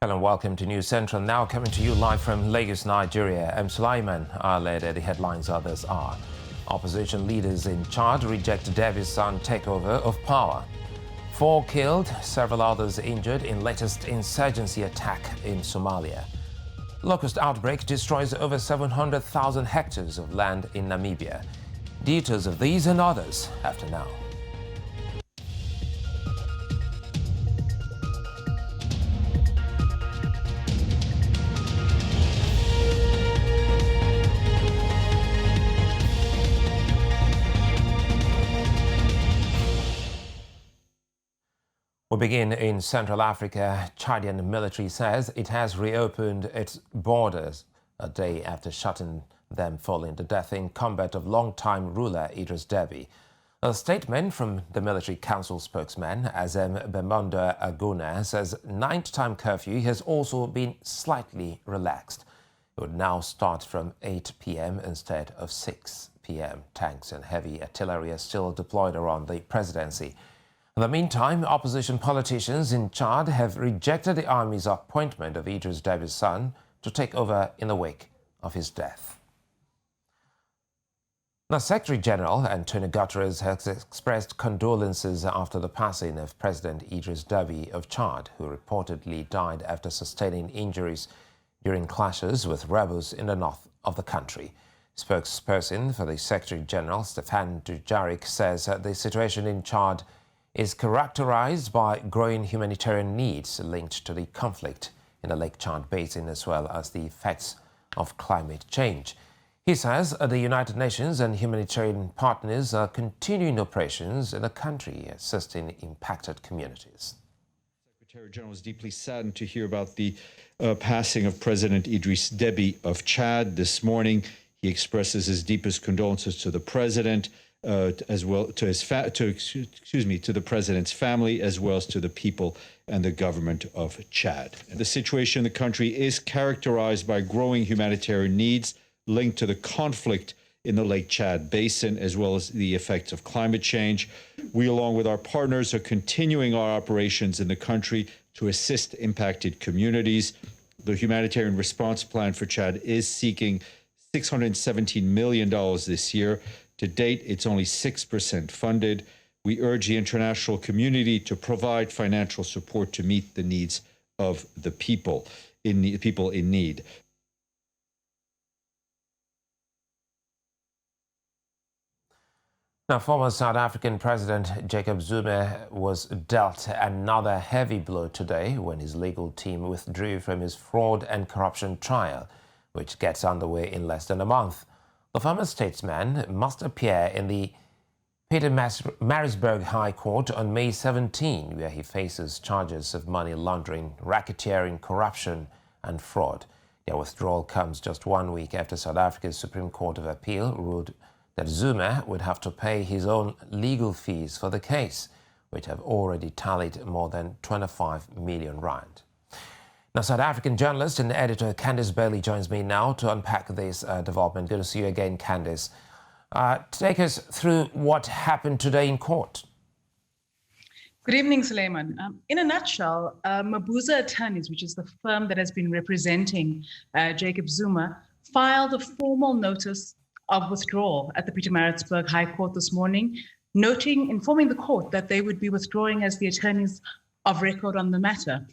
Hello and welcome to News Central. Now coming to you live from Lagos, Nigeria. I'm Sulaiman. Our led the headlines others are. Opposition leaders in Chad reject Deby's son takeover of power. 4 killed, several others injured in latest insurgency attack in Somalia. Locust outbreak destroys over 700,000 hectares of land in Namibia. Details of these and others after now. We begin in Central Africa. Chadian military says it has reopened its borders a day after shutting them following the death in combat of longtime ruler Idris Deby. A statement from the military council spokesman, Azem Bemondo Aguna, says nighttime curfew has also been slightly relaxed. It would now start from 8 p.m. instead of 6 p.m. Tanks and heavy artillery are still deployed around the presidency. In the meantime, opposition politicians in Chad have rejected the army's appointment of Idris Deby's son to take over in the wake of his death. Now, Secretary General Antonio Guterres has expressed condolences after the passing of President Idris Deby of Chad, who reportedly died after sustaining injuries during clashes with rebels in the north of the country. Spokesperson for the Secretary General, Stéphane Dujarric, says that the situation in Chad is characterized by growing humanitarian needs linked to the conflict in the Lake Chad Basin as well as the effects of climate change. He says the United Nations and humanitarian partners are continuing operations in the country, assisting impacted communities. Secretary General is deeply saddened to hear about the passing of President Idris Deby of Chad this morning. He expresses his deepest condolences to the president, as well to the president's family, as well as to the people and the government of Chad. The situation in the country is characterized by growing humanitarian needs linked to the conflict in the Lake Chad Basin, as well as the effects of climate change. We, along with our partners, are continuing our operations in the country to assist impacted communities. The humanitarian response plan for Chad is seeking $617 million this year. To date, it's only 6% funded. We urge the international community to provide financial support to meet the needs of the people in need. Now, former South African President Jacob Zuma was dealt another heavy blow today when his legal team withdrew from his fraud and corruption trial, which gets underway in less than a month. The former statesman must appear in the Pietermaritzburg High Court on May 17, where he faces charges of money laundering, racketeering, corruption and fraud. Their withdrawal comes just 1 week after South Africa's Supreme Court of Appeal ruled that Zuma would have to pay his own legal fees for the case, which have already tallied more than 25 million rand. Now, South African journalist and editor Candice Bailey joins me now to unpack this development. Good to see you again, Candice. Take us through what happened today in court. Good evening, Sulaiman. In a nutshell, Mabuza Attorneys, which is the firm that has been representing Jacob Zuma, filed a formal notice of withdrawal at the Pietermaritzburg High Court this morning, informing the court that they would be withdrawing as the attorneys of record on the matter.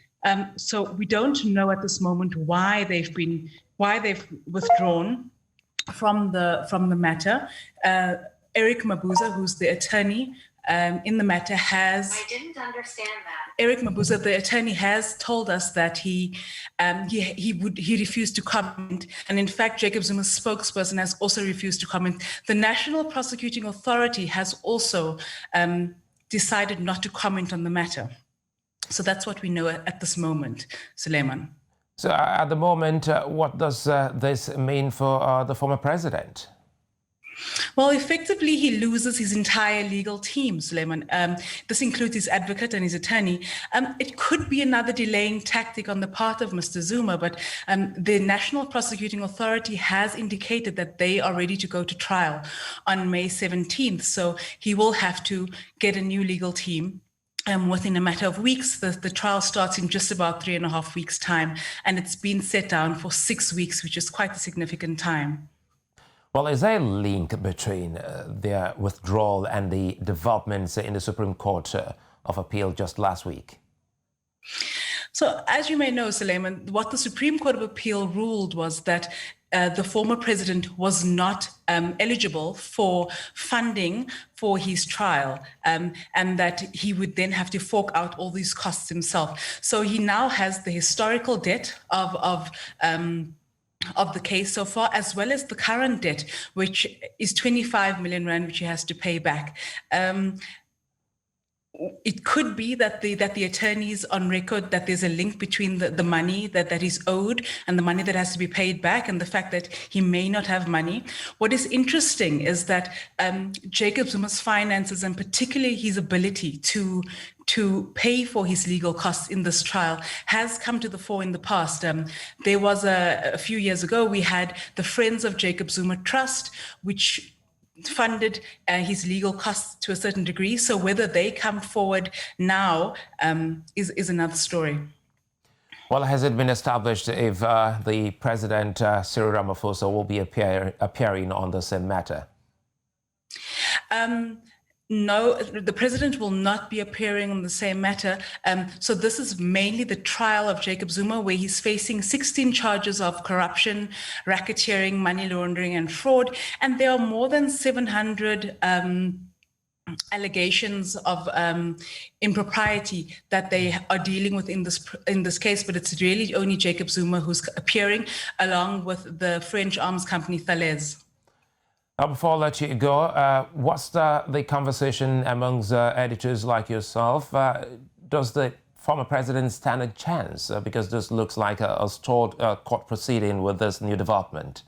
So we don't know at this moment why they've withdrawn from the matter. Eric Mabuza, who's the attorney in the matter, I didn't understand that. Eric Mabuza, the attorney, has told us that he refused to comment, and in fact, Jacob Zuma's spokesperson has also refused to comment. The National Prosecuting Authority has also decided not to comment on the matter. So that's what we know at this moment, Sulaiman. So at the moment, what does this mean for the former president? Well, effectively, he loses his entire legal team, Sulaiman. This includes his advocate and his attorney. It could be another delaying tactic on the part of Mr. Zuma, but the National Prosecuting Authority has indicated that they are ready to go to trial on May 17th. So he will have to get a new legal team. within a matter of weeks. The trial starts in just about 3.5 weeks' time, and it's been set down for 6 weeks, which is quite a significant time. Well, is there a link between their withdrawal and the developments in the Supreme Court of Appeal just last week? So, as you may know, Suleiman, what the Supreme Court of Appeal ruled was that the former president was not eligible for funding for his trial, and that he would then have to fork out all these costs himself. So he now has the historical debt of the case so far, as well as the current debt, which is 25 million rand, which he has to pay back. It could be that the attorneys on record, that there's a link between the money that is owed and the money that has to be paid back, and the fact that he may not have money. What is interesting is that Jacob Zuma's finances, and particularly his ability to pay for his legal costs in this trial, has come to the fore in the past. There was a few years ago, we had the Friends of Jacob Zuma Trust, which funded his legal costs to a certain degree. So whether they come forward now is another story. Well, has it been established if the President, Cyril Ramaphosa, will be appearing on the same matter? No, the president will not be appearing on the same matter. So this is mainly the trial of Jacob Zuma, where he's facing 16 charges of corruption, racketeering, money laundering, and fraud. And there are more than 700 allegations of impropriety that they are dealing with in this case. But it's really only Jacob Zuma who's appearing, along with the French arms company Thales. Now, before I let you go, what's the conversation amongst editors like yourself? Does the former president stand a chance? Because this looks like a stalled court proceeding with this new development.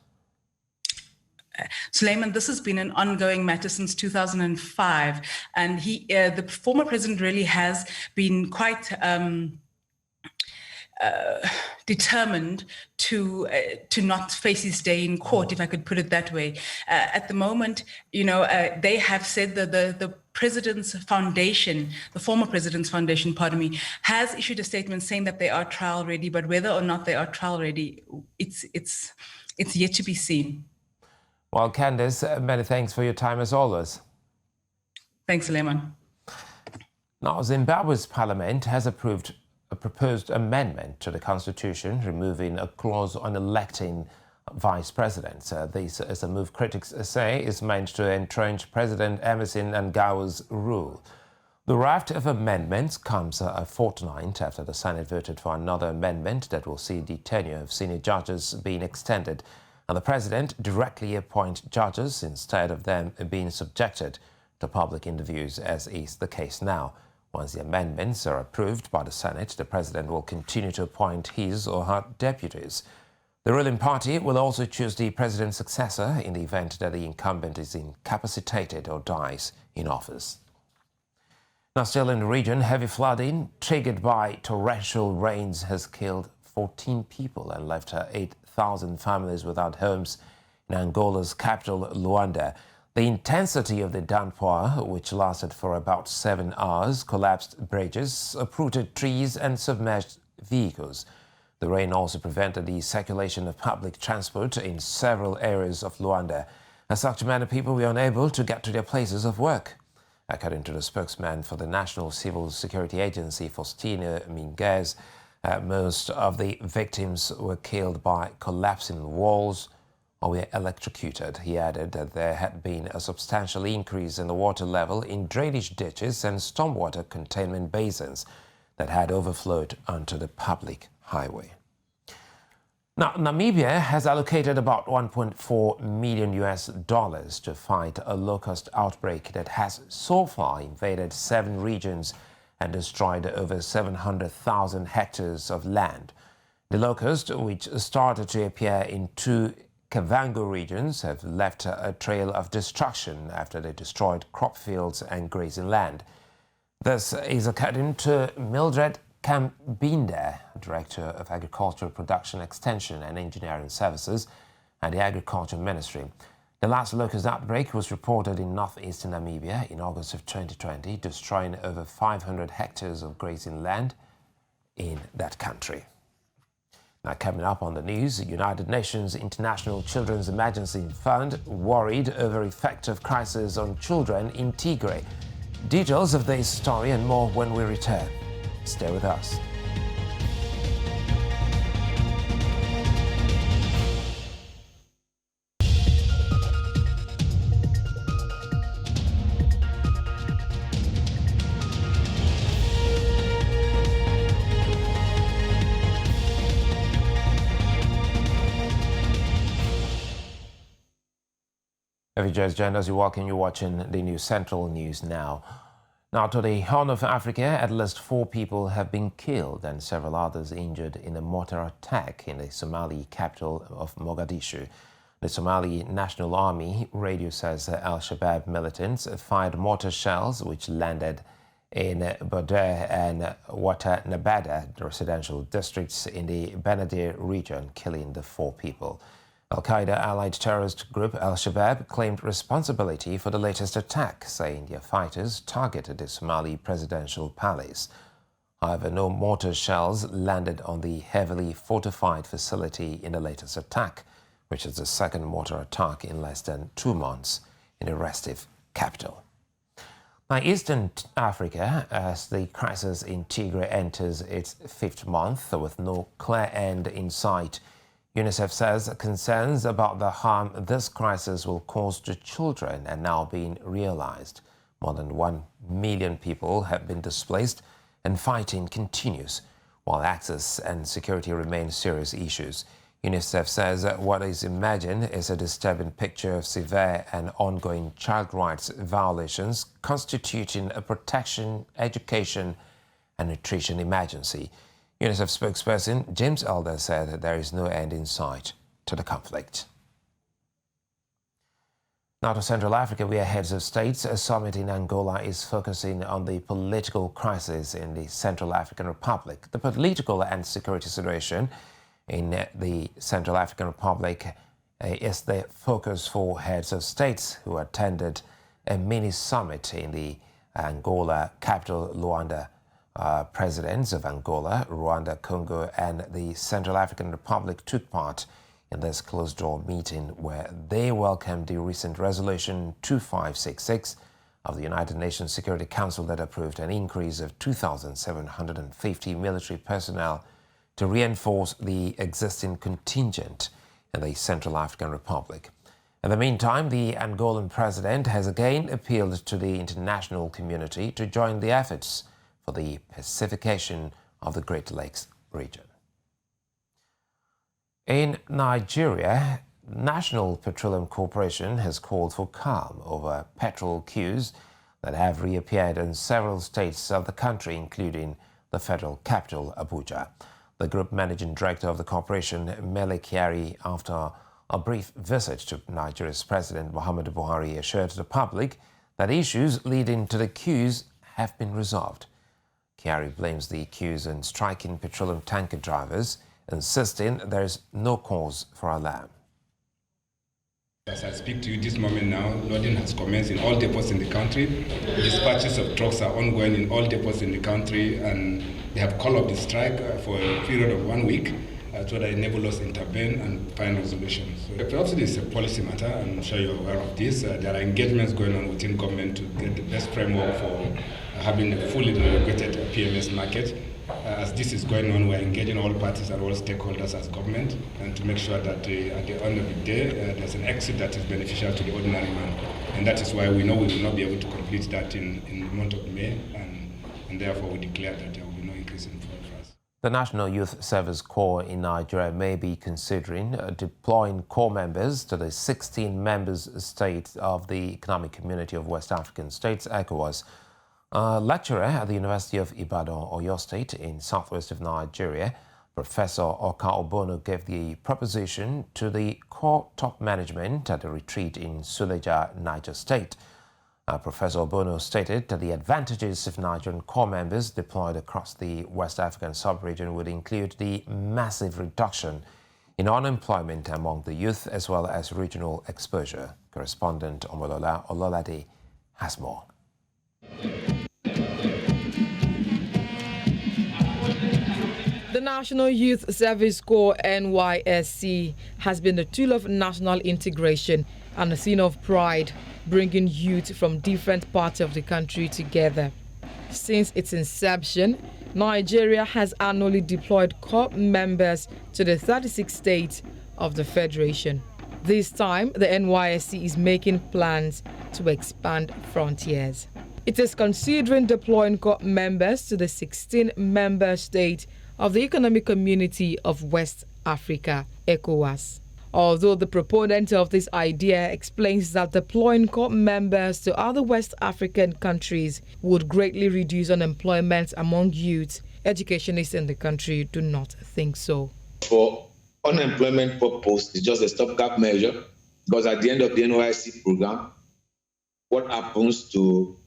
Suleiman, this has been an ongoing matter since 2005. And the former president really has been quite determined to not face his day in court, if I could put it that way. At the moment, they have said that the president's foundation, the former president's foundation, pardon me, has issued a statement saying that they are trial ready, but whether or not they are trial ready, it's yet to be seen. Well, Candice, many thanks for your time as always. Thanks, Suleiman. Now, Zimbabwe's parliament has approved a proposed amendment to the constitution, removing a clause on electing vice presidents. This is a move critics say is meant to entrench President Emmerson Mnangagwa's rule. The raft of amendments comes a fortnight after the Senate voted for another amendment that will see the tenure of senior judges being extended, and the president directly appoint judges instead of them being subjected to public interviews, as is the case now. Once the amendments are approved by the Senate, the president will continue to appoint his or her deputies. The ruling party will also choose the president's successor in the event that the incumbent is incapacitated or dies in office. Now, still in the region, heavy flooding triggered by torrential rains has killed 14 people and left 8,000 families without homes in Angola's capital, Luanda. The intensity of the downpour, which lasted for about 7 hours, collapsed bridges, uprooted trees and submerged vehicles. The rain also prevented the circulation of public transport in several areas of Luanda. As such, many people were unable to get to their places of work. According to the spokesman for the National Civil Security Agency, Faustino Minguez, most of the victims were killed by collapsing walls or were electrocuted. He added that there had been a substantial increase in the water level in drainage ditches and stormwater containment basins that had overflowed onto the public highway. Now, Namibia has allocated about $1.4 million to fight a locust outbreak that has so far invaded 7 regions and destroyed over 700,000 hectares of land. The locust, which started to appear in 2 Kavango regions, have left a trail of destruction after they destroyed crop fields and grazing land. This is according to Mildred Kambinda, Director of Agricultural Production Extension and Engineering Services at the Agriculture Ministry. The last locust outbreak was reported in northeastern Namibia in August of 2020, destroying over 500 hectares of grazing land in that country. Now, coming up on the news, the United Nations International Children's Emergency Fund worried over effect of crisis on children in Tigray. Details of this story and more when we return. Stay with us. If you just joined us, you're welcome. You're watching the News Central News now. Now, to the Horn of Africa, at least 4 people have been killed and several others injured in a mortar attack in the Somali capital of Mogadishu. The Somali National Army radio says Al-Shabaab militants fired mortar shells which landed in Bodeh and Wata Nabada, the residential districts in the Benadir region, killing the 4 people. Al-Qaeda-allied terrorist group Al-Shabaab claimed responsibility for the latest attack, saying their fighters targeted the Somali presidential palace. However, no mortar shells landed on the heavily fortified facility in the latest attack, which is the second mortar attack in less than 2 months in the restive capital. Now, Eastern Africa, as the crisis in Tigray enters its 5th month with no clear end in sight, UNICEF says concerns about the harm this crisis will cause to children are now being realized. More than 1 million people have been displaced and fighting continues, while access and security remain serious issues. UNICEF says what is emerging is a disturbing picture of severe and ongoing child rights violations constituting a protection, education and nutrition emergency. UNICEF spokesperson James Elder said that there is no end in sight to the conflict. Now to Central Africa, where heads of states, a summit in Angola is focusing on the political crisis in the Central African Republic. The political and security situation in the Central African Republic is the focus for heads of states who attended a mini summit in the Angola capital, Luanda. Presidents of Angola, Rwanda, Congo, and the Central African Republic took part in this closed-door meeting where they welcomed the recent Resolution 2566 of the United Nations Security Council that approved an increase of 2,750 military personnel to reinforce the existing contingent in the Central African Republic. In the meantime, the Angolan president has again appealed to the international community to join the efforts for the pacification of the Great Lakes region. In Nigeria, National Petroleum Corporation has called for calm over petrol queues that have reappeared in several states of the country, including the federal capital, Abuja. The group managing director of the corporation, Mele Kyari, after a brief visit to Nigeria's President Muhammadu Buhari, assured the public that issues leading to the queues have been resolved. Kyari blames the queues on striking petroleum tanker drivers, insisting there is no cause for alarm. As I speak to you this moment now, loading has commenced in all depots in the country. Dispatches of trucks are ongoing in all depots in the country, and they have called off the strike for a period of 1 week so that enable us to intervene and find resolutions. So perhaps it is a policy matter, I'm sure you're aware of this. There are engagements going on within government to get the best framework for having a fully regulated PMS market. As this is going on, we're engaging all parties and all stakeholders as government, and to make sure that at the end of the day, there's an exit that is beneficial to the ordinary man. And that is why we know we will not be able to complete that in the month of May, and therefore we declare that there will be no increase in fuel price. The National Youth Service Corps in Nigeria may be considering deploying corps members to the 16 members states of the Economic Community of West African States, ECOWAS. A lecturer at the University of Ibadan, Oyo State, in southwest of Nigeria, Professor Oka Obono gave the proposition to the Corps top management at a retreat in Suleja, Niger State. Professor Obono stated that the advantages of Nigerian Corps members deployed across the West African sub-region would include the massive reduction in unemployment among the youth as well as regional exposure. Correspondent Omolola Ololade has more. The National Youth Service Corps (NYSC) has been a tool of national integration and a scene of pride, bringing youth from different parts of the country together. Since its inception, Nigeria has annually deployed corps members to the 36 states of the Federation. This time, the NYSC is making plans to expand frontiers. It is considering deploying corps members to the 16 member states of the Economic Community of West Africa, ECOWAS. Although the proponent of this idea explains that deploying corps members to other West African countries would greatly reduce unemployment among youth, educationists in the country do not think so. For unemployment purpose, it's just a stopgap measure, because at the end of the NYSC program, what happens to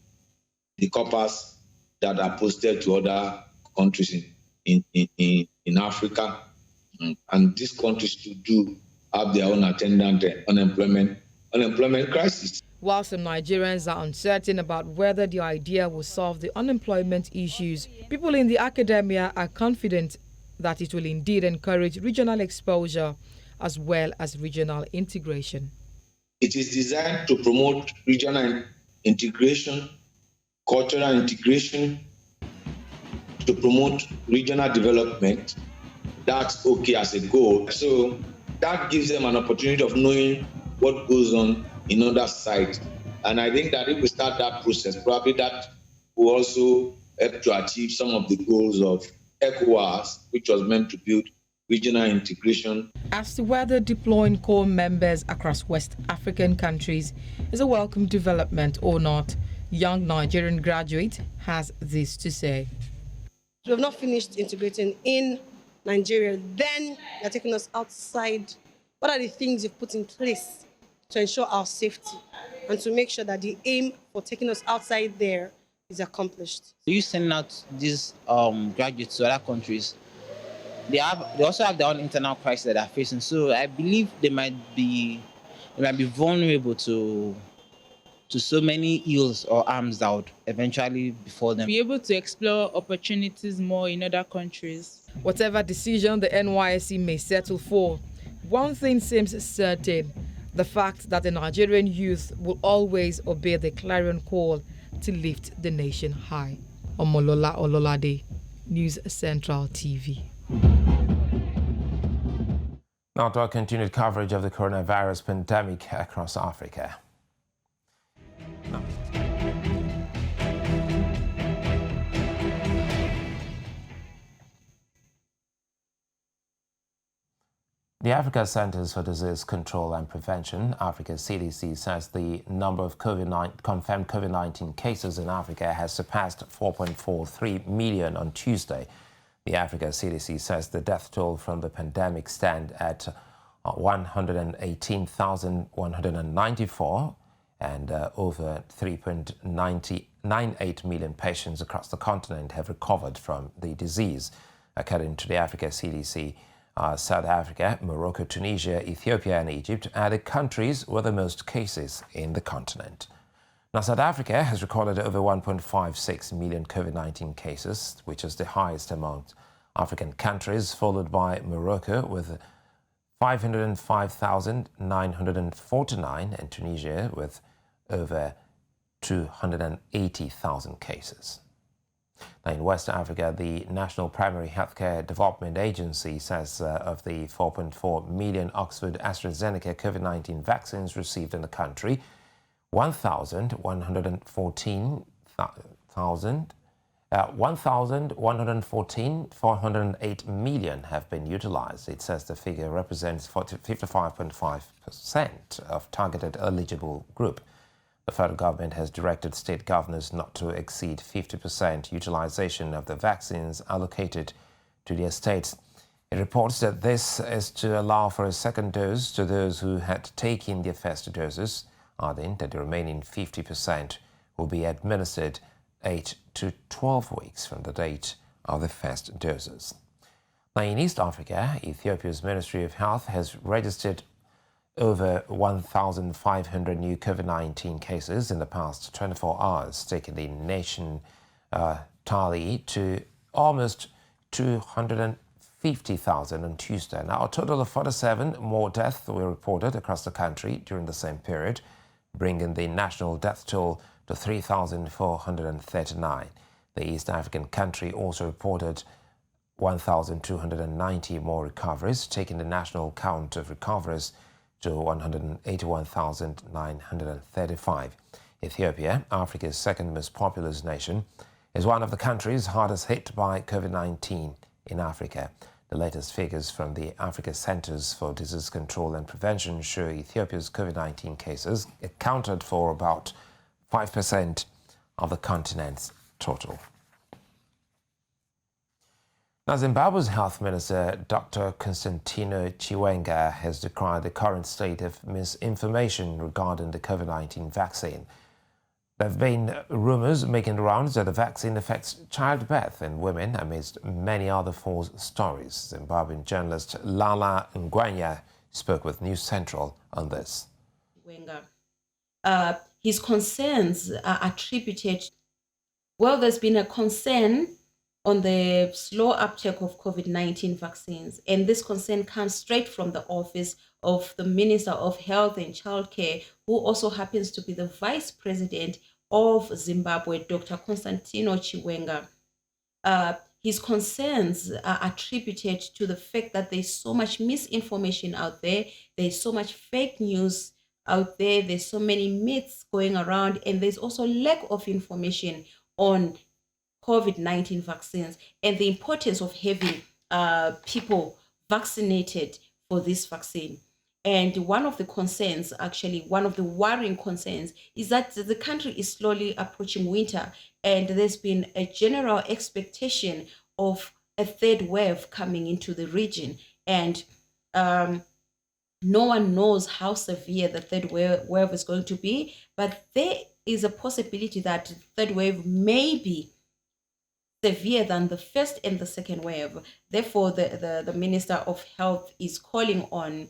the corps that are posted to other countries in Africa, and these countries do have their own attendant unemployment crisis. While some Nigerians are uncertain about whether the idea will solve the unemployment issues, people in the academia are confident that it will indeed encourage regional exposure as well as regional integration. It is designed to promote regional integration, cultural integration, to promote regional development. That's okay as a goal. So that gives them an opportunity of knowing what goes on in other sites. And I think that if we start that process, probably that will also help to achieve some of the goals of ECOWAS, which was meant to build regional integration. As to whether deploying corps members across West African countries is a welcome development or not, young Nigerian graduate has this to say. We have not finished integrating in Nigeria, then you're taking us outside. What are the things you've put in place to ensure our safety and to make sure that the aim for taking us outside there is accomplished? So you sending out these graduates to other countries, they also have their own internal crisis that they're facing. So I believe they might be vulnerable to so many ills or harms that would eventually befall them. Be able to explore opportunities more in other countries. Whatever decision the NYSC may settle for, one thing seems certain: the fact that the Nigerian youth will always obey the clarion call to lift the nation high. Omolola Ololade, News Central TV. Now to our continued coverage of the coronavirus pandemic across Africa. The Africa Centers for Disease Control and Prevention, Africa CDC, says the number of confirmed COVID-19 cases in Africa has surpassed 4.43 million on Tuesday. The Africa CDC says the death toll from the pandemic stands at 118,194 and over 3.98 million patients across the continent have recovered from the disease. According to the Africa CDC, South Africa, Morocco, Tunisia, Ethiopia and Egypt are the countries with the most cases in the continent. Now, South Africa has recorded over 1.56 million COVID-19 cases, which is the highest among African countries, followed by Morocco with 505,949 and Tunisia with over 280,000 cases. Now, in West Africa, the National Primary Healthcare Development Agency says of the 4.4 million Oxford AstraZeneca COVID-19 vaccines received in the country, 1,114,408 million have been utilized. It says the figure represents 55.5% of targeted eligible group. The federal government has directed state governors not to exceed 50% utilization of the vaccines allocated to their states. It reports that this is to allow for a second dose to those who had taken their first doses, adding that the remaining 50% will be administered 8 to 12 weeks from the date of the first doses. Now, in East Africa, Ethiopia's Ministry of Health has registered over 1,500 new COVID-19 cases in the past 24 hours, taking the nation tally to almost 250,000 on Tuesday. Now, a total of 47 more deaths were reported across the country during the same period, bringing the national death toll to 3,439. The East African country also reported 1,290 more recoveries, taking the national count of recoveries to 181,935. Ethiopia, Africa's second most populous nation, is one of the countries hardest hit by COVID-19 in Africa. The latest figures from the Africa Centers for Disease Control and Prevention show Ethiopia's COVID-19 cases accounted for about 5% of the continent's total. Now, Zimbabwe's Health Minister, Dr. Constantino Chiwenga, has decried the current state of misinformation regarding the COVID-19 vaccine. There have been rumors making the rounds that the vaccine affects childbirth in women amidst many other false stories. Zimbabwean journalist Lala Ngwenya spoke with News Central on this. His concerns are attributed, well, there's been a concern on the slow uptake of COVID-19 vaccines. And this concern comes straight from the office of the Minister of Health and Childcare, who also happens to be the Vice President of Zimbabwe, Dr. Constantino Chiwenga. His concerns are attributed to the fact that there's so much misinformation out there, there's so much fake news out there, there's so many myths going around, and there's also lack of information on COVID-19 vaccines and the importance of having people vaccinated for this vaccine. And one of the concerns, actually, one of the worrying concerns, is that the country is slowly approaching winter, and there's been a general expectation of a third wave coming into the region. And no one knows how severe the third wave is going to be, but there is a possibility that the third wave may be severe than the first and the second wave. Therefore, the Minister of Health is calling on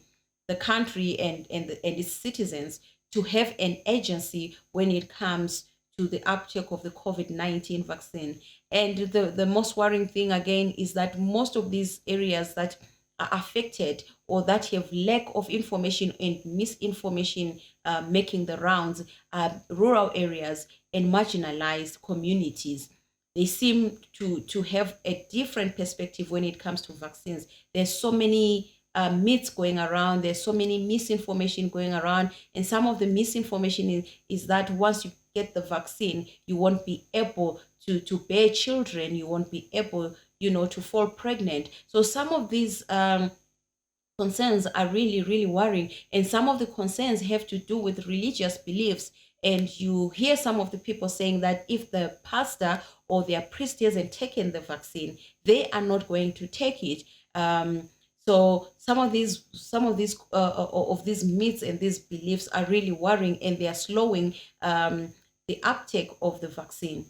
the country and its citizens to have an agency when it comes to the uptake of the COVID-19 vaccine. And the most worrying thing, again, is that most of these areas that are affected or that have lack of information and misinformation making the rounds are rural areas and marginalized communities. They seem to have a different perspective when it comes to vaccines. There's so many myths going around, there's so many misinformation going around, and some of the misinformation is that once you get the vaccine, you won't be able to bear children, you won't be able, to fall pregnant. So some of these concerns are really, really worrying, and some of the concerns have to do with religious beliefs. And you hear some of the people saying that if the pastor or their priest hasn't taken the vaccine, they are not going to take it. So some of these myths and these beliefs are really worrying, and they are slowing the uptake of the vaccine.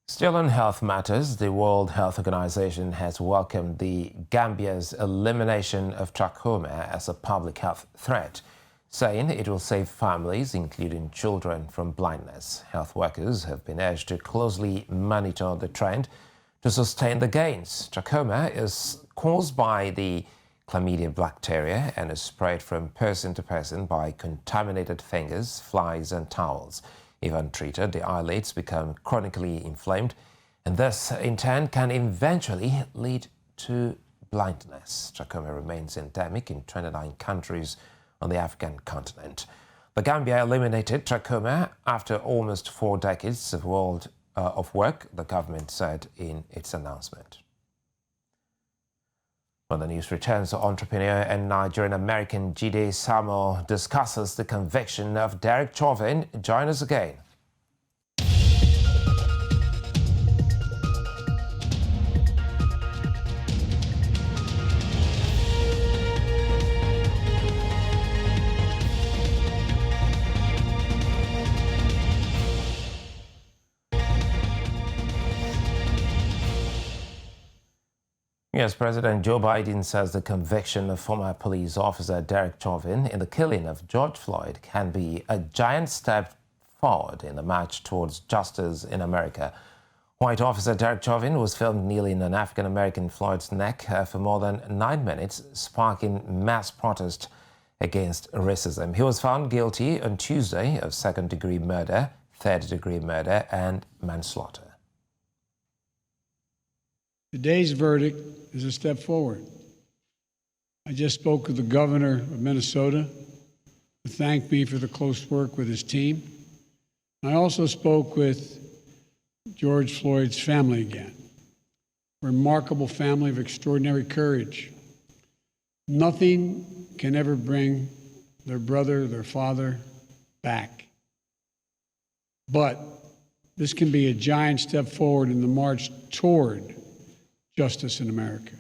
Still on health matters, the World Health Organization has welcomed the Gambia's elimination of trachoma as a public health threat, saying it will save families, including children, from blindness. Health workers have been urged to closely monitor the trend to sustain the gains. Trachoma is caused by the chlamydia bacteria and is spread from person to person by contaminated fingers, flies and towels. If untreated, the eyelids become chronically inflamed, and this in turn can eventually lead to blindness. Trachoma remains endemic in 29 countries on the African continent. The Gambia eliminated trachoma after almost 4 decades of work, the government said in its announcement. When the news returns, entrepreneur and Nigerian-American Jide Samuel discusses the conviction of Derek Chauvin. Join us again. Yes, President Joe Biden says the conviction of former police officer Derek Chauvin in the killing of George Floyd can be a giant step forward in the march towards justice in America. White officer Derek Chauvin was filmed kneeling on African-American Floyd's neck for more than 9 minutes, sparking mass protest against racism. He was found guilty on Tuesday of second-degree murder, third-degree murder, and manslaughter. Today's verdict is a step forward. I just spoke with the governor of Minnesota, who thanked me for the close work with his team. I also spoke with George Floyd's family again, a remarkable family of extraordinary courage. Nothing can ever bring their brother, their father back. But this can be a giant step forward in the march toward justice in America.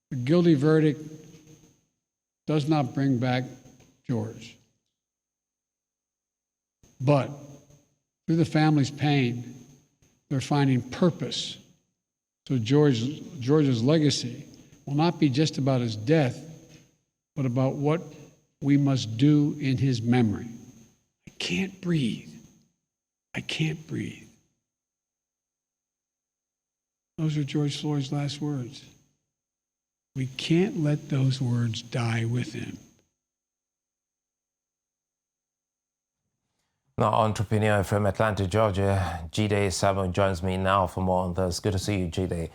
The guilty verdict does not bring back George. But through the family's pain, they're finding purpose. So George's legacy will not be just about his death, but about what we must do in his memory. I can't breathe. I can't breathe. Those are George Floyd's last words. We can't let those words die with him. Now, entrepreneur from Atlanta, Georgia, Jide Sabo joins me now for more on this. Good to see you, Jide.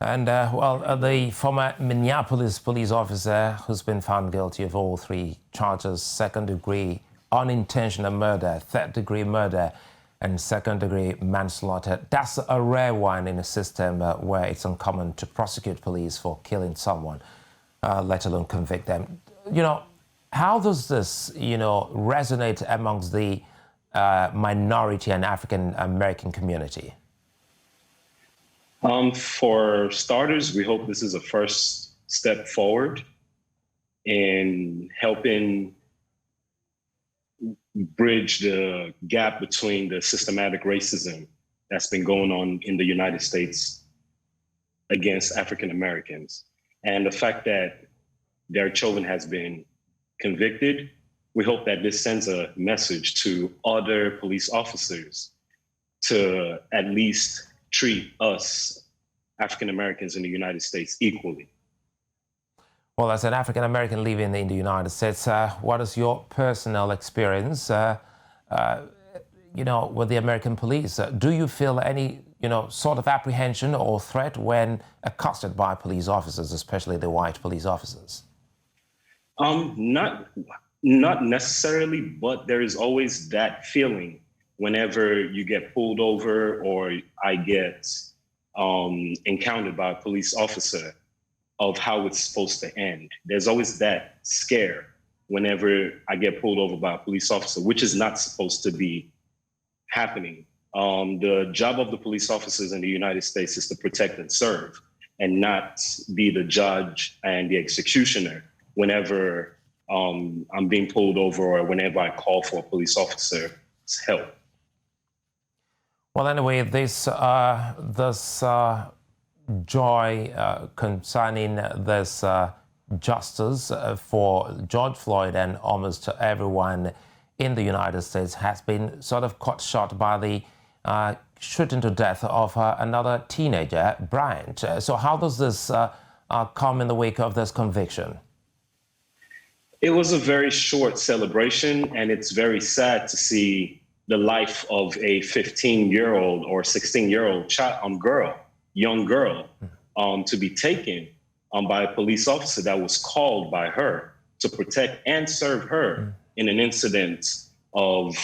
And, the former Minneapolis police officer who's been found guilty of all three charges, second-degree unintentional murder, third-degree murder, and second-degree manslaughter. That's a rare one in a system where it's uncommon to prosecute police for killing someone, let alone convict them. How does this, resonate amongst the minority and African-American community? For starters, we hope this is a first step forward in helping bridge the gap between the systematic racism that's been going on in the United States against African Americans. And the fact that Derek Chauvin has been convicted, we hope that this sends a message to other police officers to at least treat us African Americans in the United States equally. Well, as an African-American living in the United States, what is your personal experience, with the American police? Do you feel any, sort of apprehension or threat when accosted by police officers, especially the white police officers? Not necessarily, but there is always that feeling whenever you get pulled over or I get encountered by a police officer of how it's supposed to end. There's always that scare whenever I get pulled over by a police officer, which is not supposed to be happening. The job of the police officers in the United States is to protect and serve and not be the judge and the executioner whenever I'm being pulled over or whenever I call for a police officer's help. Well, anyway, this joy concerning this justice for George Floyd and almost everyone in the United States has been sort of cut short by the shooting to death of another teenager, Bryant. So how does this come in the wake of this conviction? It was a very short celebration, and it's very sad to see the life of a 15-year-old or 16-year-old young girl, to be taken by a police officer that was called by her to protect and serve her in an incident of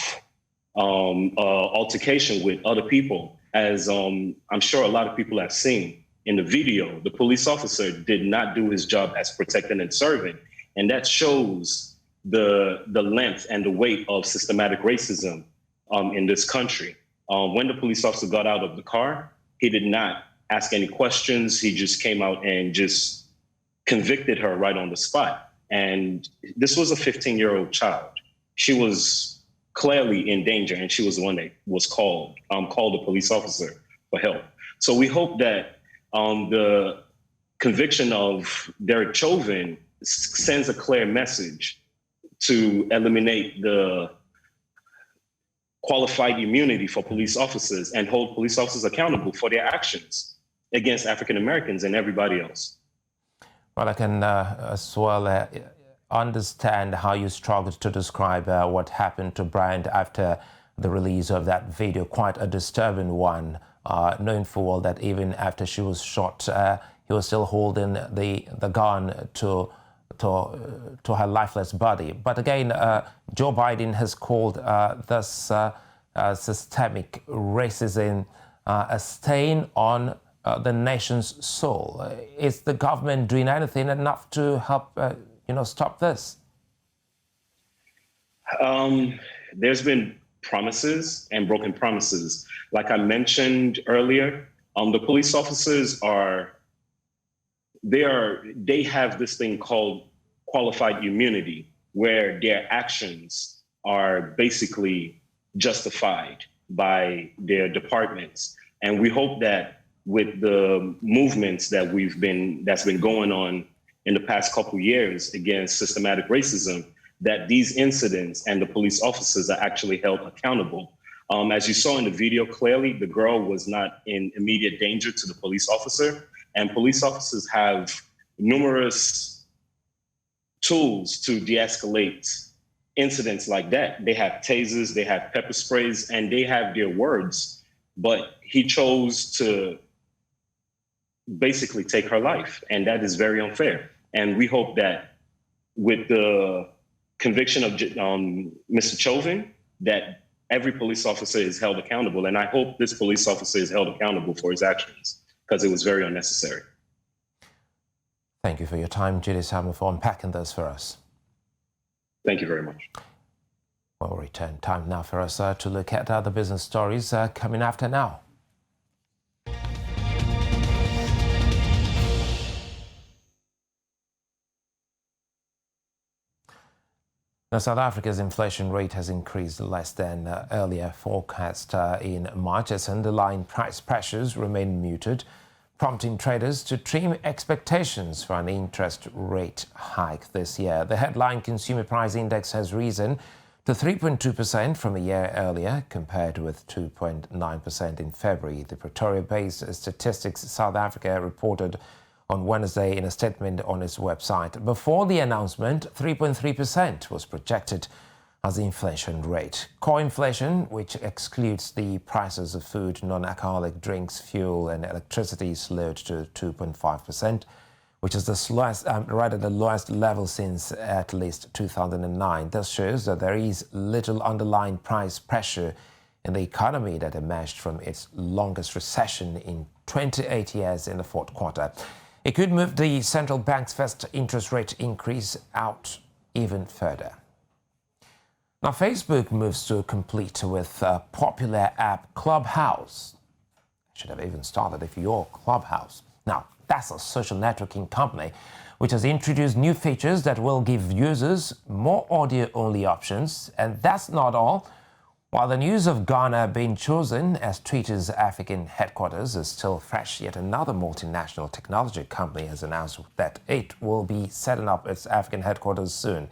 altercation with other people. As I'm sure a lot of people have seen in the video, the police officer did not do his job as protecting and serving. And that shows the length and the weight of systematic racism in this country. When the police officer got out of the car, he did not ask any questions. He just came out and just convicted her right on the spot. And this was a 15-year-old child. She was clearly in danger, and she was the one that was called a police officer for help. So we hope that the conviction of Derek Chauvin sends a clear message to eliminate the qualified immunity for police officers and hold police officers accountable for their actions against African Americans and everybody else. Well, I can as well understand how you struggled to describe what happened to Bryant after the release of that video, quite a disturbing one, knowing full well that even after she was shot, he was still holding the gun to her lifeless body. But again, Joe Biden has called this systemic racism a stain on the nation's soul. Is the government doing anything enough to help, stop this? There's been promises and broken promises. Like I mentioned earlier, the police officers they have this thing called qualified immunity, where their actions are basically justified by their departments. And we hope that with the movements that's been going on in the past couple of years against systematic racism, that these incidents and the police officers are actually held accountable. As you saw in the video, clearly the girl was not in immediate danger to the police officer, and police officers have numerous tools to de-escalate incidents like that. They have tasers, they have pepper sprays, and they have their words, but he chose to basically take her life, and that is very unfair. And we hope that with the conviction of Mr. Chauvin, that every police officer is held accountable. And I hope this police officer is held accountable for his actions, because it was very unnecessary. Thank you for your time, Judy Salmon, for unpacking this for us. Thank you very much. We'll return. Time now for us to look at other business stories coming after now. Now, South Africa's inflation rate has increased less than earlier forecast in March as underlying price pressures remain muted, prompting traders to trim expectations for an interest rate hike this year. The headline Consumer Price Index has risen to 3.2% from a year earlier, compared with 2.9% in February. The Pretoria-based Statistics South Africa reported on Wednesday in a statement on its website. Before the announcement, 3.3% was projected as the inflation rate. Core inflation, which excludes the prices of food, non-alcoholic drinks, fuel and electricity, slowed to 2.5%, which is the lowest level since at least 2009. This shows that there is little underlying price pressure in the economy that emerged from its longest recession in 28 years in the fourth quarter. It could move the central bank's first interest rate increase out even further. Now, Facebook moves to complete with popular app Clubhouse. I should have even started if you're Clubhouse. Now, that's a social networking company which has introduced new features that will give users more audio-only options. And that's not all. While the news of Ghana being chosen as Twitter's African headquarters is still fresh, yet another multinational technology company has announced that it will be setting up its African headquarters soon.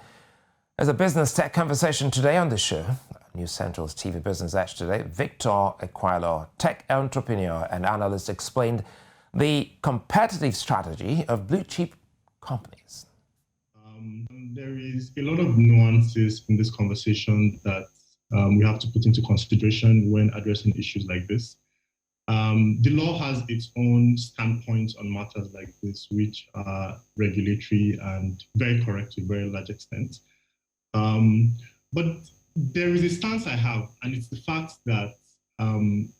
As a business tech conversation today on the show, News Central's TV Business Edge today, Victor Equilo, tech entrepreneur and analyst, explained the competitive strategy of blue chip companies. There is a lot of nuances in this conversation that we have to put into consideration when addressing issues like this. The law has its own standpoints on matters like this, which are regulatory and very correct to a very large extent. But there is a stance I have, and it's the fact that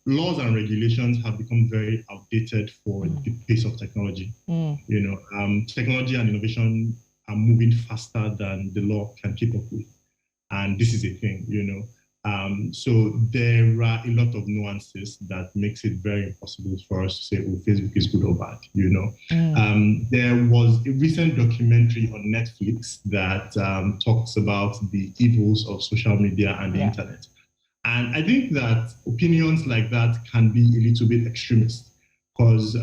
laws and regulations have become very outdated for the pace of technology. Technology and innovation are moving faster than the law can keep up with. And this is a thing, So there are a lot of nuances that makes it very impossible for us to say, oh, Facebook is good or bad, There was a recent documentary on Netflix that talks about the evils of social media and the internet. And I think that opinions like that can be a little bit extremist, because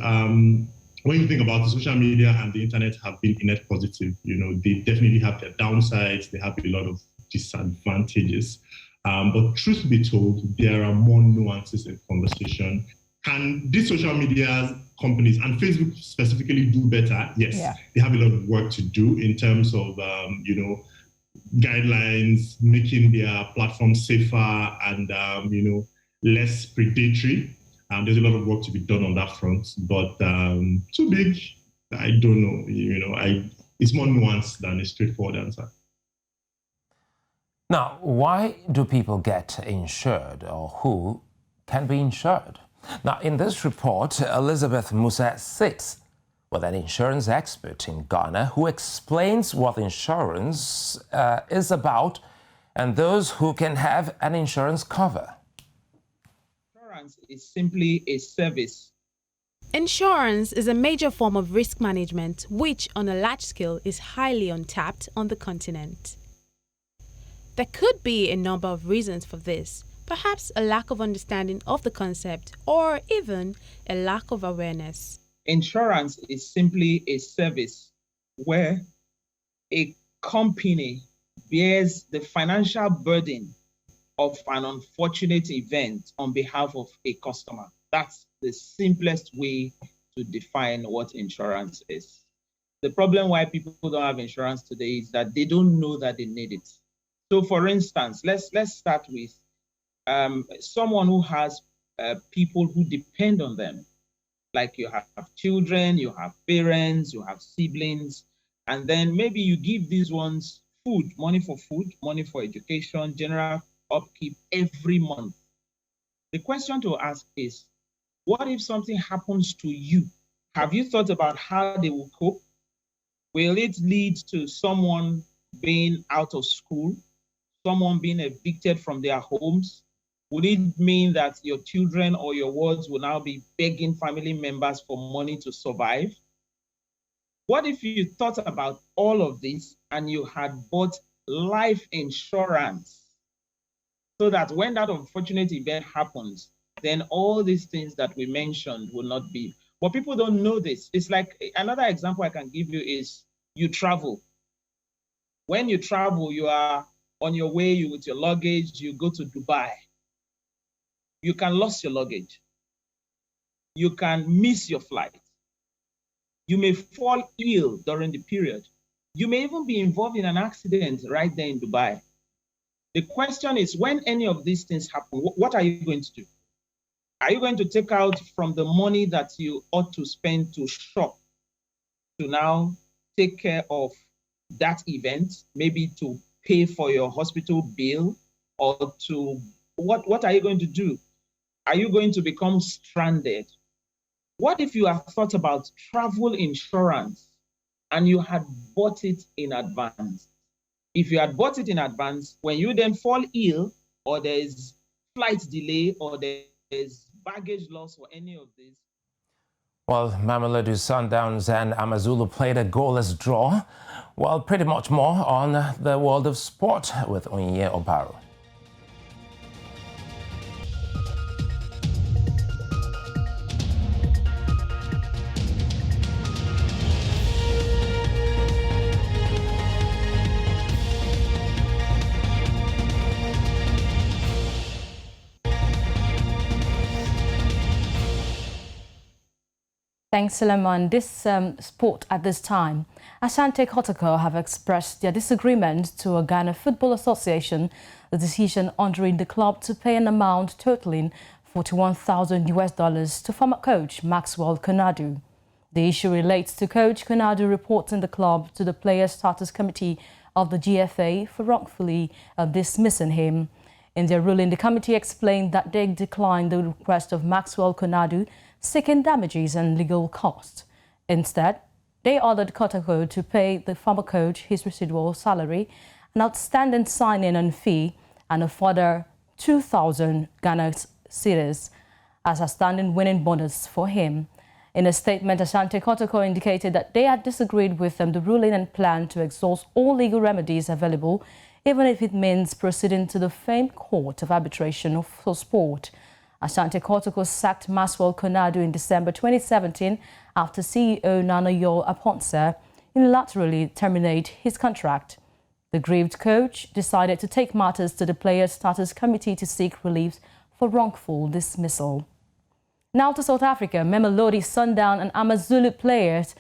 when you think about it, social media and the internet have been net positive. They definitely have their downsides. They have a lot of disadvantages. But truth be told, there are more nuances in conversation. Can these social media companies and Facebook specifically do better? Yes, They have a lot of work to do in terms of, guidelines, making their platform safer and, less predatory. There's a lot of work to be done on that front, but too big, I don't know. It's more nuanced than a straightforward answer. Now, why do people get insured, or who can be insured? Now, in this report, Elizabeth Musa sits with an insurance expert in Ghana who explains what insurance is about and those who can have an insurance cover. Insurance is simply a service. Insurance is a major form of risk management which, on a large scale, is highly untapped on the continent. There could be a number of reasons for this, perhaps a lack of understanding of the concept or even a lack of awareness. Insurance is simply a service where a company bears the financial burden of an unfortunate event on behalf of a customer. That's the simplest way to define what insurance is. The problem why people don't have insurance today is that they don't know that they need it. So for instance, let's start with someone who has people who depend on them. Like you have children, you have parents, you have siblings, and then maybe you give these ones food, money for education, general upkeep every month. The question to ask is, what if something happens to you? Have you thought about how they will cope? Will it lead to someone being out of school? Someone being evicted from their homes? Would it mean that your children or your wards will now be begging family members for money to survive? What if you thought about all of this and you had bought life insurance so that when that unfortunate event happens, then all these things that we mentioned will not be? But people don't know this. It's like another example I can give you is you travel. When you travel, you are on your way with your luggage, you go to Dubai. You can lose your luggage. You can miss your flight. You may fall ill during the period. You may even be involved in an accident right there in Dubai. The question is, when any of these things happen, what are you going to do? Are you going to take out from the money that you ought to spend to shop to now take care of that event, maybe to pay for your hospital bill, or to what are you going to do? Are you going to become stranded? What if you have thought about travel insurance and you had bought it in advance? If you had bought it in advance, when you then fall ill, or there is flight delay, or there is baggage loss, or any of this. Well, Mamelodi Sundowns and Amazulu played a goalless draw. Well, pretty much more on the world of sport with Onyinye Obaro. Thanks, Suleiman. This sport at this time, Asante Kotoko have expressed their disagreement to a Ghana Football Association, the decision ordering the club to pay an amount totaling $41,000 to former coach Maxwell Konadu. The issue relates to Coach Konadu reporting the club to the Players Status Committee of the GFA for wrongfully dismissing him. In their ruling, the committee explained that they declined the request of Maxwell Konadu seeking damages and legal costs. Instead, they ordered Kotoko to pay the former coach his residual salary, an outstanding sign-in fee, and a further 2,000 Ghana cedis as a standing winning bonus for him. In a statement, Asante Kotoko indicated that they had disagreed with the ruling and planned to exhaust all legal remedies available, even if it means proceeding to the famed Court of Arbitration for Sport. Asante Kotoko sacked Maxwell Konadu in December 2017 after CEO Nana Yol Aponsa unilaterally terminated his contract. The grieved coach decided to take matters to the Players' Status Committee to seek relief for wrongful dismissal. Now to South Africa, Mamelodi Sundown and Amazulu players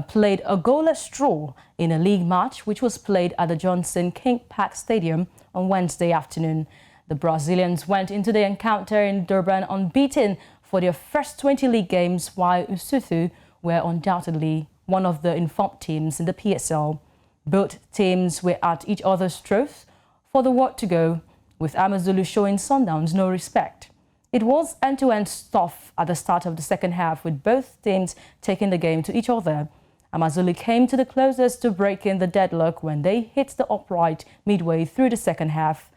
played a goalless draw in a league match which was played at the Johnson King Park Stadium on Wednesday afternoon. The Brazilians went into the encounter in Durban unbeaten for their first 20 league games, while Usuthu were undoubtedly one of the informed teams in the PSL. Both teams were at each other's throats for the work to go, with Amazulu showing Sundowns no respect. It was end-to-end stuff at the start of the second half, with both teams taking the game to each other. Amazulu came to the closest to breaking the deadlock when they hit the upright midway through the second half.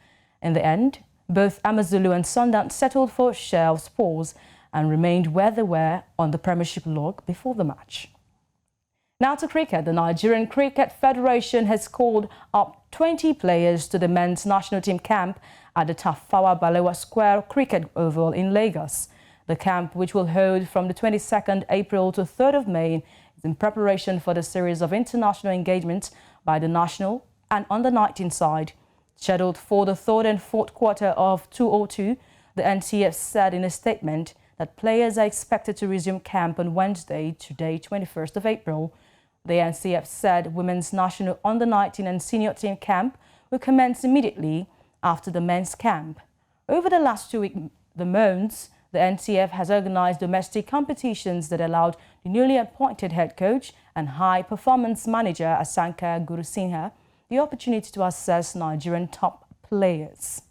In the end, both Amazulu and Sundowns settled for share of spoils and remained where they were on the Premiership log before the match. Now to cricket. The Nigerian Cricket Federation has called up 20 players to the men's national team camp at the Tafawa Balewa Square Cricket Oval in Lagos. The camp, which will hold from the 22nd April to 3rd of May, is in preparation for the series of international engagements by the national and under-19 side. Scheduled for the third and fourth quarter of 2002, the NCF said in a statement that players are expected to resume camp on Wednesday, today, 21st of April. The NCF said women's national under-19 and senior team camp will commence immediately after the men's camp. Over the last 2 months, the NCF has organized domestic competitions that allowed the newly appointed head coach and high-performance manager Asanka Gurusinha the opportunity to assess Nigerian top players.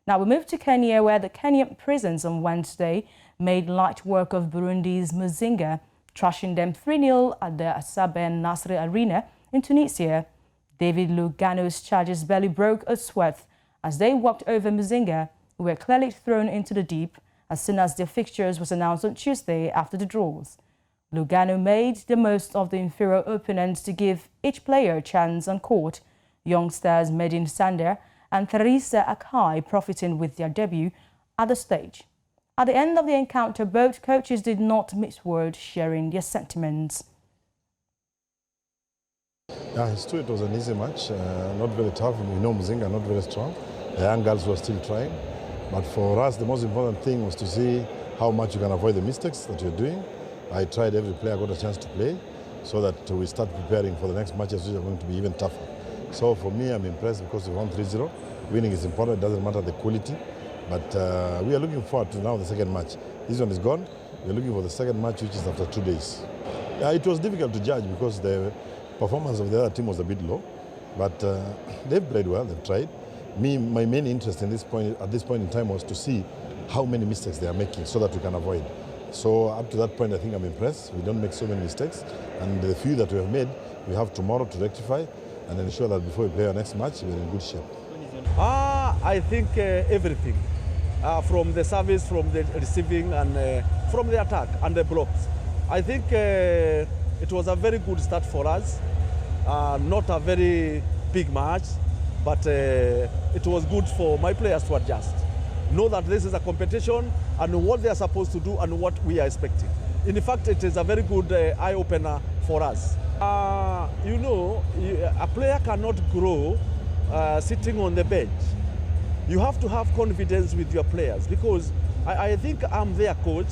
Now we move to Kenya, where the Kenyan prisons on Wednesday made light work of Burundi's Muzinga, trashing them 3-0 at the Asaben Nasri Arena in Tunisia. David Lugano's charges barely broke a sweat as they walked over Muzinga, who were clearly thrown into the deep as soon as their fixtures was announced on Tuesday after the draws. Lugano made the most of the inferior opponents to give each player a chance on court. Young stars Medin Sander and Theresa Akai profiting with their debut at the stage. At the end of the encounter, both coaches did not miss words, sharing their sentiments. Yeah, it's true, it was an easy match, not very tough. We know Muzinga not very strong. The young girls were still trying. But for us, the most important thing was to see how much you can avoid the mistakes that you're doing. I tried every player got a chance to play so that we start preparing for the next matches, which are going to be even tougher. So for me, I'm impressed because we won 3-0. Winning is important, it doesn't matter the quality. But we are looking forward to now the second match. This one is gone. We're looking for the second match, which is after 2 days. It was difficult to judge because the performance of the other team was a bit low. But they've played well, they've tried. My main interest at this point in time was to see how many mistakes they are making so that we can avoid. So up to that point, I think I'm impressed. We don't make so many mistakes. And the few that we have made, we have tomorrow to rectify and ensure that before we play our next match, we're in good shape. I think everything. From the service, from the receiving, and from the attack and the blocks. I think it was a very good start for us. Not a very big match, but it was good for my players to adjust. Know that this is a competition and what they are supposed to do and what we are expecting. In fact, it is a very good eye-opener for us. You know, a player cannot grow sitting on the bench. You have to have confidence with your players because I think I'm their coach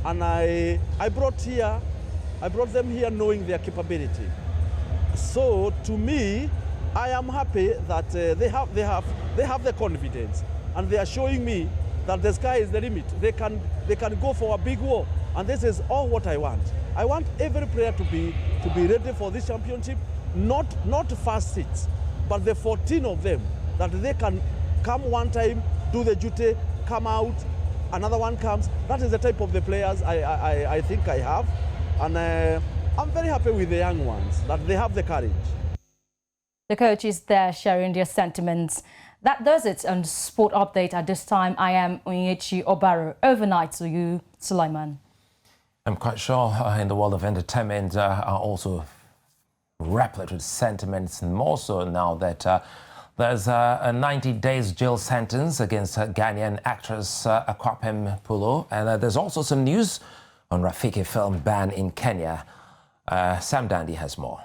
and I brought them here knowing their capability. So to me, I am happy that they have the confidence and they are showing me that the sky is the limit. They can go for a big war, and this is all what I want. I want every player to be ready for this championship, not first seats, but the 14 of them, that they can come one time, do the duty, come out, another one comes. That is the type of the players I think I have. And I'm very happy with the young ones, that they have the courage. The coaches there sharing their sentiments. That does it on Sport Update at this time. I am Onyechi Obaro. Overnight to you, Sulaiman. I'm quite sure in the world of entertainment are also replete with sentiments, and more so now that There's a 90 days jail sentence against Ghanaian actress Petroleum, and there's also some news on Rafiki film ban in Kenya. Sam Dandy has more.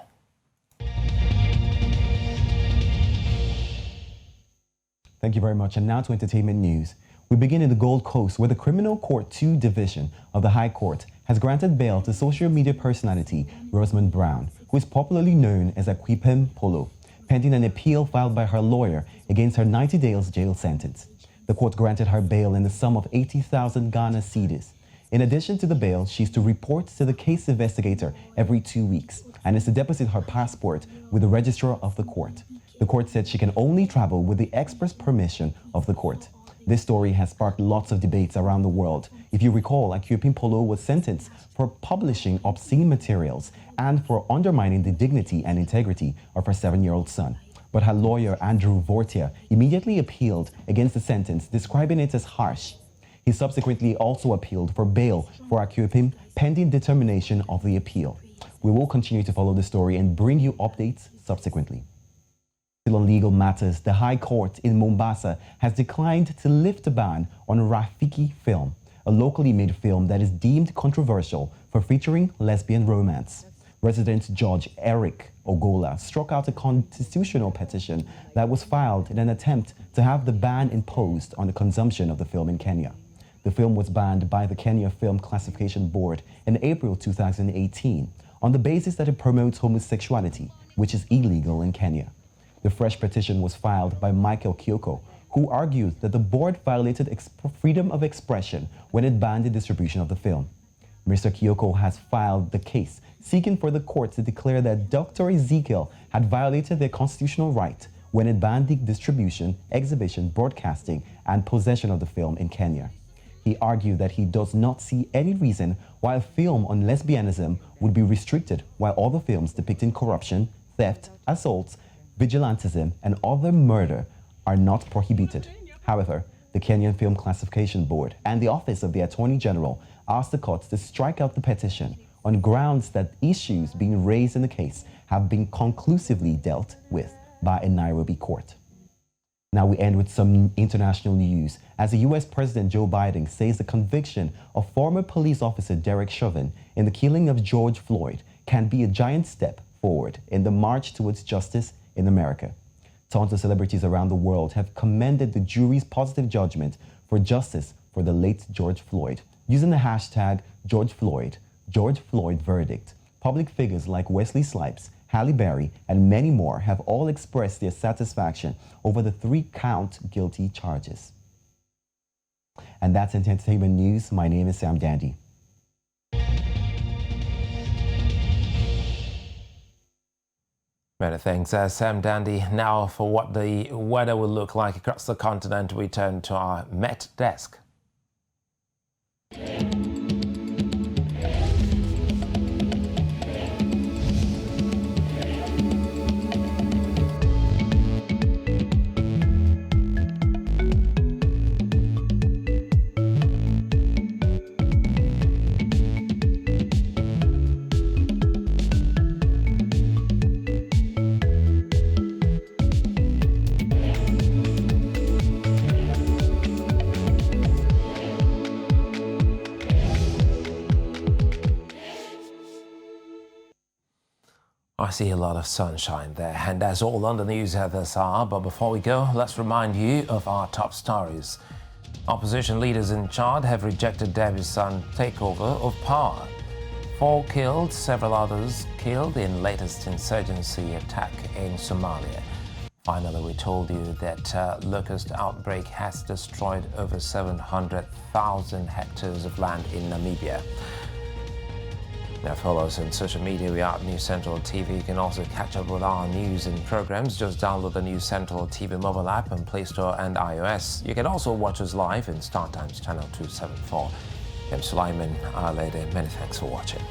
Thank you very much. And now to entertainment news. We begin in the Gold Coast, where the Criminal Court 2 Division of the High Court has granted bail to social media personality Rosamond Brown, who is popularly known as Akwepem Polo, pending an appeal filed by her lawyer against her 90 days jail sentence. The court granted her bail in the sum of 80,000 Ghana cedis. In addition to the bail, she's to report to the case investigator every 2 weeks and is to deposit her passport with the registrar of the court. The court said she can only travel with the express permission of the court. This story has sparked lots of debates around the world. If you recall, Akwepem Polo was sentenced for publishing obscene materials and for undermining the dignity and integrity of her 7-year-old son. But her lawyer, Andrew Vortia, immediately appealed against the sentence, describing it as harsh. He subsequently also appealed for bail for Akwepem pending determination of the appeal. We will continue to follow the story and bring you updates subsequently. Still on legal matters, the High Court in Mombasa has declined to lift the ban on Rafiki film, a locally made film that is deemed controversial for featuring lesbian romance. Resident Judge Eric Ogola struck out a constitutional petition that was filed in an attempt to have the ban imposed on the consumption of the film in Kenya. The film was banned by the Kenya Film Classification Board in April 2018 on the basis that it promotes homosexuality, which is illegal in Kenya. The fresh petition was filed by Michael Kioko, who argued that the board violated freedom of expression when it banned the distribution of the film. Mr. Kioko has filed the case, seeking for the court to declare that Dr. Ezekiel had violated their constitutional right when it banned the distribution, exhibition, broadcasting, and possession of the film in Kenya. He argued that he does not see any reason why a film on lesbianism would be restricted while other films depicting corruption, theft, assaults, vigilantism, and other murder are not prohibited. However, the Kenyan Film Classification Board and the Office of the Attorney General asked the courts to strike out the petition on grounds that issues being raised in the case have been conclusively dealt with by a Nairobi court. Now we end with some international news, as the US President Joe Biden says the conviction of former police officer Derek Chauvin in the killing of George Floyd can be a giant step forward in the march towards justice in America. Tons of celebrities around the world have commended the jury's positive judgment for justice for the late George Floyd, using the hashtag George Floyd verdict. Public figures like Wesley Snipes, Halle Berry, and many more have all expressed their satisfaction over the 3-count guilty charges. And that's entertainment news. My name is Sam Dandy. Many thanks, Sam Dandy. Now for what the weather will look like across the continent, we turn to our Met desk. I see a lot of sunshine there, and that's all on the news at this hour. But before we go, let's remind you of our top stories. Opposition leaders in Chad have rejected Deby's son takeover of power. 4 killed, several others killed in latest insurgency attack in Somalia. Finally, we told you that Locust outbreak has destroyed over 700,000 hectares of land in Namibia. Now follow us on social media. We are at News Central TV. You can also catch up with our news and programs. Just download the News Central TV mobile app on Play Store and iOS. You can also watch us live in StarTimes channel 274. I'm Sulaiman Alede. Many thanks for watching.